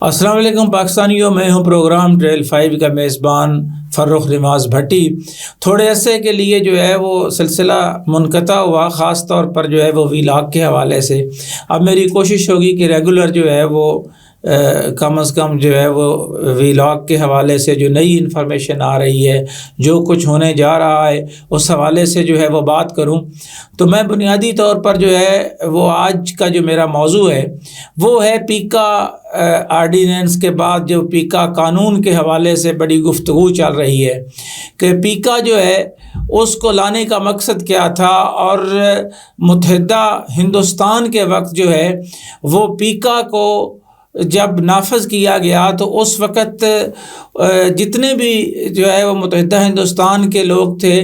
السلام علیکم پاکستانیوں، میں ہوں پروگرام ٹریل 5 کا میزبان فرخ نماز بھٹی۔ تھوڑے عرصے کے لیے جو ہے وہ سلسلہ منقطع ہوا، خاص طور پر جو ہے وہ ویلاگ کے حوالے سے۔ اب میری کوشش ہوگی کہ ریگولر جو ہے وہ کم از کم جو ہے وہ ویلاگ کے حوالے سے جو نئی انفارمیشن آ رہی ہے، جو کچھ ہونے جا رہا ہے، اس حوالے سے جو ہے وہ بات کروں۔ تو میں بنیادی طور پر جو ہے وہ آج کا جو میرا موضوع ہے وہ ہے پیکا آرڈیننس کے بعد جو پیکا قانون کے حوالے سے بڑی گفتگو چل رہی ہے کہ پیکا جو ہے اس کو لانے کا مقصد کیا تھا، اور متحدہ ہندوستان کے وقت جو ہے وہ پیکا کو جب نافذ کیا گیا تو اس وقت جتنے بھی جو ہے وہ متحدہ ہندوستان کے لوگ تھے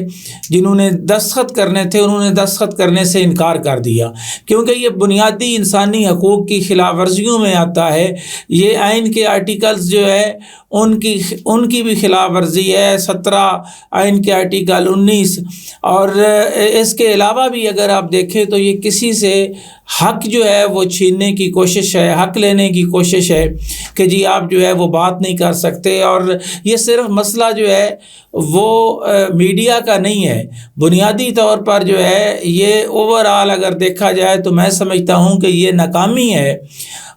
جنہوں نے دستخط کرنے تھے، انہوں نے دستخط کرنے سے انکار کر دیا، کیونکہ یہ بنیادی انسانی حقوق کی خلاف ورزیوں میں آتا ہے۔ یہ آئین کے آرٹیکلز جو ہے ان کی بھی خلاف ورزی ہے، 17 آئین کے آرٹیکل 19، اور اس کے علاوہ بھی اگر آپ دیکھیں تو یہ کسی سے حق جو ہے وہ چھیننے کی کوشش ہے، حق لینے کی کوشش ہے کہ جی آپ جو ہے وہ بات نہیں کر سکتے۔ اور یہ صرف مسئلہ جو ہے وہ میڈیا کا نہیں ہے، بنیادی طور پر جو ہے یہ اوور آل اگر دیکھا جائے تو میں سمجھتا ہوں کہ یہ ناکامی ہے،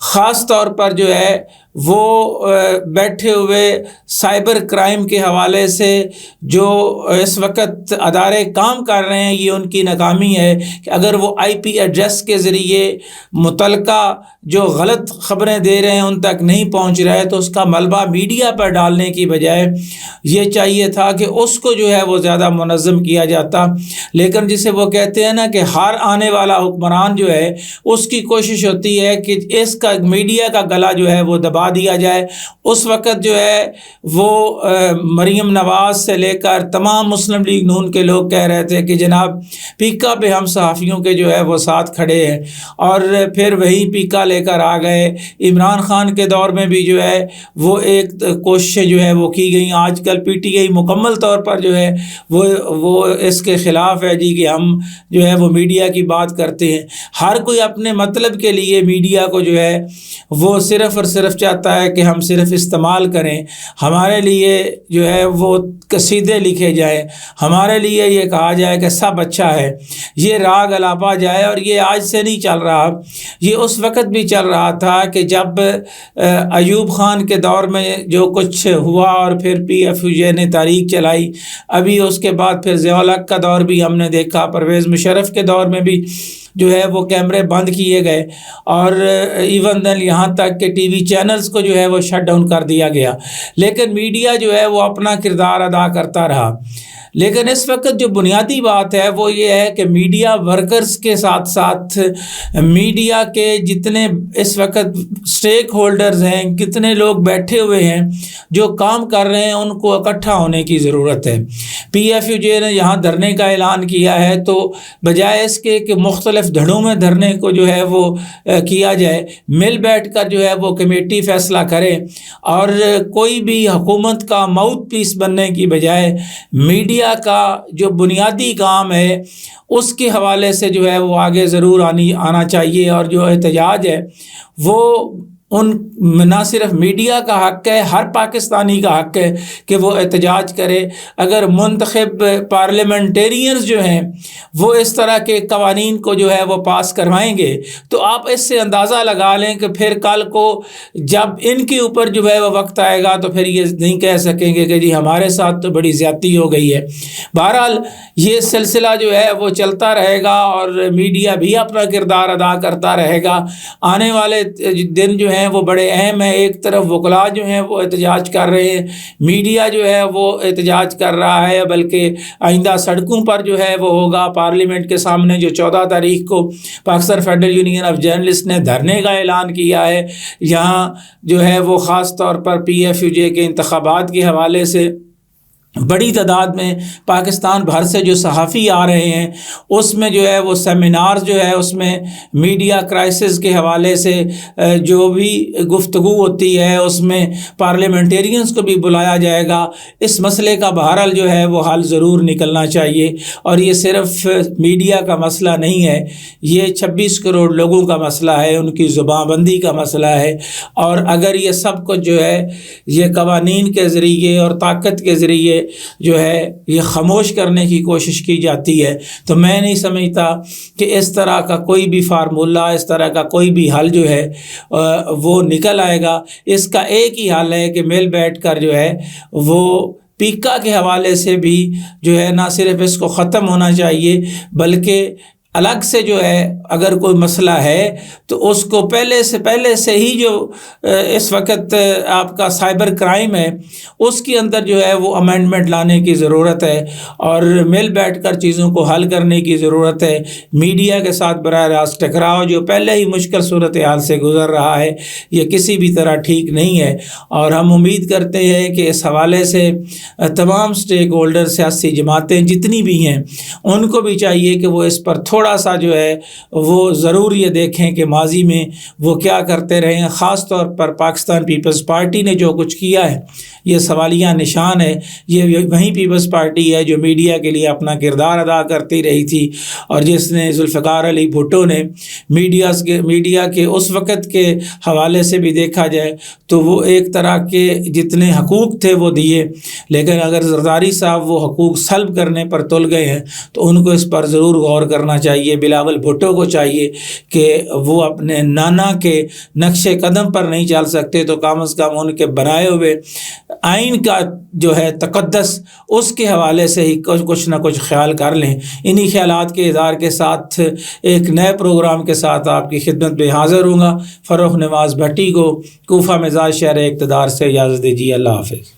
خاص طور پر جو ہے وہ بیٹھے ہوئے سائبر کرائم کے حوالے سے جو اس وقت ادارے کام کر رہے ہیں، یہ ان کی ناکامی ہے کہ اگر وہ IP ایڈریس کے ذریعے متعلقہ جو غلط خبریں دے رہے ہیں ان تک نہیں پہنچ رہا ہے تو اس کا ملبہ میڈیا پر ڈالنے کی بجائے یہ چاہیے تھا کہ اس کو جو ہے وہ زیادہ منظم کیا جاتا۔ لیکن جسے وہ کہتے ہیں نا کہ ہار آنے والا حکمران جو ہے اس کی کوشش ہوتی ہے کہ اس کا میڈیا کا گلا جو ہے وہ دبا دیا جائے۔ اس وقت جو ہے وہ مریم نواز سے لے کر تمام مسلم لیگ نون کے لوگ کہہ رہے تھے کہ جناب پیکا پہ ہم صحافیوں کے جو ہے وہ ساتھ کھڑے ہیں، اور پھر وہی پیکا لے کر آ گئے۔ عمران خان کے دور میں بھی جو ہے وہ ایک کوششیں جو ہے وہ کی گئیں۔ آج کل PTI مکمل طور پر جو ہے وہ اس کے خلاف ہے جی کہ ہم جو ہے وہ میڈیا کی بات کرتے ہیں۔ ہر کوئی اپنے مطلب کے لیے میڈیا کو جو ہے وہ صرف اور صرف چاہتا ہے کہ ہم صرف استعمال کریں، ہمارے لیے جو ہے وہ قصیدے لکھے جائیں، ہمارے لیے یہ کہا جائے کہ سب اچھا ہے، یہ راگ الاپا جائے۔ اور یہ آج سے نہیں چل رہا، یہ اس وقت بھی چل رہا تھا کہ جب ایوب خان کے دور میں جو کچھ ہوا اور پھر PFUJ نے تحریک چلائی، ابھی اس کے بعد پھر ضیاء الحق کا دور بھی ہم نے دیکھا، پرویز مشرف کے دور میں بھی جو ہے وہ کیمرے بند کیے گئے، اور ایون دین یہاں تک کہ TV چینلز کو جو ہے وہ شٹ ڈاؤن کر دیا گیا، لیکن میڈیا جو ہے وہ اپنا کردار ادا کرتا رہا۔ لیکن اس وقت جو بنیادی بات ہے وہ یہ ہے کہ میڈیا ورکرز کے ساتھ ساتھ میڈیا کے جتنے اس وقت سٹیک ہولڈرز ہیں، کتنے لوگ بیٹھے ہوئے ہیں جو کام کر رہے ہیں، ان کو اکٹھا ہونے کی ضرورت ہے۔ PFUJ نے یہاں دھرنے کا اعلان کیا ہے تو بجائے اس کے کہ مختلف دھڑوں میں دھرنے کو جو ہے وہ کیا جائے، مل بیٹھ کر جو ہے وہ کمیٹی فیصلہ کرے، اور کوئی بھی حکومت کا ماؤتھ پیس بننے کی بجائے میڈیا کا جو بنیادی کام ہے اس کے حوالے سے جو ہے وہ آگے ضرور آنا چاہیے۔ اور جو احتجاج ہے وہ نہ صرف میڈیا کا حق ہے، ہر پاکستانی کا حق ہے کہ وہ احتجاج کرے۔ اگر منتخب پارلیمنٹیرینز جو ہیں وہ اس طرح کے قوانین کو جو ہے وہ پاس کروائیں گے تو آپ اس سے اندازہ لگا لیں کہ پھر کل کو جب ان کے اوپر جو ہے وہ وقت آئے گا تو پھر یہ نہیں کہہ سکیں گے کہ جی ہمارے ساتھ تو بڑی زیادتی ہو گئی ہے۔ بہرحال یہ سلسلہ جو ہے وہ چلتا رہے گا، اور میڈیا بھی اپنا کردار ادا کرتا رہے گا۔ آنے والے دن جو ہیں وہ بڑے اہم ہیں۔ ایک طرف وکلاء جو ہیں وہ احتجاج کر رہے ہیں، میڈیا جو ہے وہ احتجاج کر رہا ہے، بلکہ آئندہ سڑکوں پر جو ہے وہ ہوگا۔ پارلیمنٹ کے سامنے جو 14 تاریخ کو Pakistan federal union of journalist نے دھرنے کا اعلان کیا ہے، یہاں جو ہے وہ خاص طور پر PFUJ کے انتخابات کے حوالے سے بڑی تعداد میں پاکستان بھر سے جو صحافی آ رہے ہیں، اس میں جو ہے وہ سیمینار جو ہے اس میں میڈیا کرائسس کے حوالے سے جو بھی گفتگو ہوتی ہے اس میں پارلیمنٹیرینز کو بھی بلایا جائے گا۔ اس مسئلے کا بہرحال جو ہے وہ حل ضرور نکلنا چاہیے، اور یہ صرف میڈیا کا مسئلہ نہیں ہے، یہ 26 کروڑ لوگوں کا مسئلہ ہے، ان کی زبان بندی کا مسئلہ ہے۔ اور اگر یہ سب کچھ جو ہے یہ قوانین کے ذریعے اور طاقت کے ذریعے جو ہے یہ خاموش کرنے کی کوشش کی جاتی ہے، تو میں نہیں سمجھتا کہ اس طرح کا کوئی بھی فارمولہ، اس طرح کا کوئی بھی حل جو ہے وہ نکل آئے گا۔ اس کا ایک ہی حل ہے کہ مل بیٹھ کر جو ہے وہ پیکا کے حوالے سے بھی جو ہے نہ صرف اس کو ختم ہونا چاہیے، بلکہ الگ سے جو ہے اگر کوئی مسئلہ ہے تو اس کو پہلے سے ہی جو اس وقت آپ کا سائبر کرائم ہے اس کے اندر جو ہے وہ امینڈمنٹ لانے کی ضرورت ہے، اور مل بیٹھ کر چیزوں کو حل کرنے کی ضرورت ہے۔ میڈیا کے ساتھ براہ راست ٹکراؤ جو پہلے ہی مشکل صورتحال سے گزر رہا ہے، یہ کسی بھی طرح ٹھیک نہیں ہے، اور ہم امید کرتے ہیں کہ اس حوالے سے تمام سٹیک ہولڈر، سیاسی جماعتیں جتنی بھی ہیں، ان کو بھی چاہیے کہ وہ اس پر تھوڑا سا جو ہے وہ ضرور یہ دیکھیں کہ ماضی میں وہ کیا کرتے رہے ہیں۔ خاص طور پر پاکستان پیپلز پارٹی نے جو کچھ کیا ہے یہ سوالیہ نشان ہے۔ یہ وہی پیپلز پارٹی ہے جو میڈیا کے لیے اپنا کردار ادا کرتی رہی تھی، اور جس نے ذوالفقار علی بھٹو نے میڈیا کے اس وقت کے حوالے سے بھی دیکھا جائے تو وہ ایک طرح کے جتنے حقوق تھے وہ دیے، لیکن اگر زرداری صاحب وہ حقوق سلب کرنے پر تل گئے ہیں تو ان کو اس پر ضرور غور کرنا چاہیے۔ بلاول بھٹو کو چاہیے کہ وہ اپنے نانا کے نقش قدم پر نہیں چل سکتے تو کم از کم ان کے بنائے ہوئے آئین کا جو ہے تقدس اس کے حوالے سے ہی کچھ نہ کچھ خیال کر لیں۔ انہی خیالات کے اظہار کے ساتھ ایک نئے پروگرام کے ساتھ آپ کی خدمت میں حاضر ہوں گا۔ فروخ نواز بھٹی کو کوفہ مزاج شہر اقتدار سے اجازت دیجیے۔ اللہ حافظ۔